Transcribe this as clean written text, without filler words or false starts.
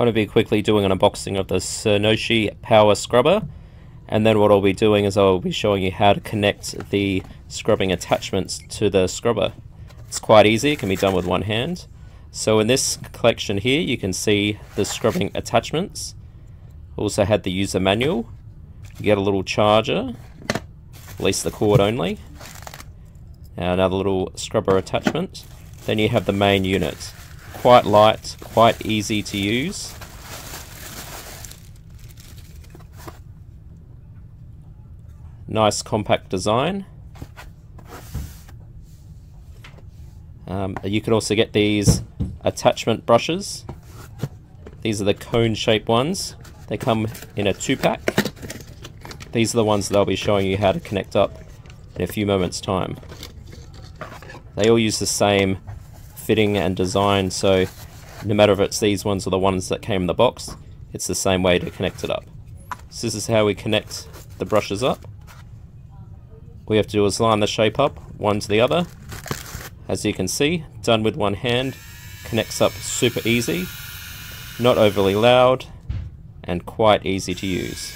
I'm going to be quickly doing an unboxing of the Synoshi power scrubber, and then what I'll be doing is I'll be showing you how to connect the scrubbing attachments to the scrubber. It's quite easy, it can be done with one hand. So in this collection here you can see the scrubbing attachments. Also had the user manual. You get a little charger, at least the cord only, and another little scrubber attachment. Then you have the main unit. Quite light, quite easy to use. Nice compact design. You can also get these attachment brushes. These are the cone shaped ones. They come in a 2-pack. These are the ones that I'll be showing you how to connect up in a few moments time. They all use the same fitting and design, so no matter if it's these ones or the ones that came in the box, it's the same way to connect it up. So this is how we connect the brushes up. All you have to do is line the shape up one to the other. As you can see, done with one hand, connects up super easy, not overly loud, and quite easy to use.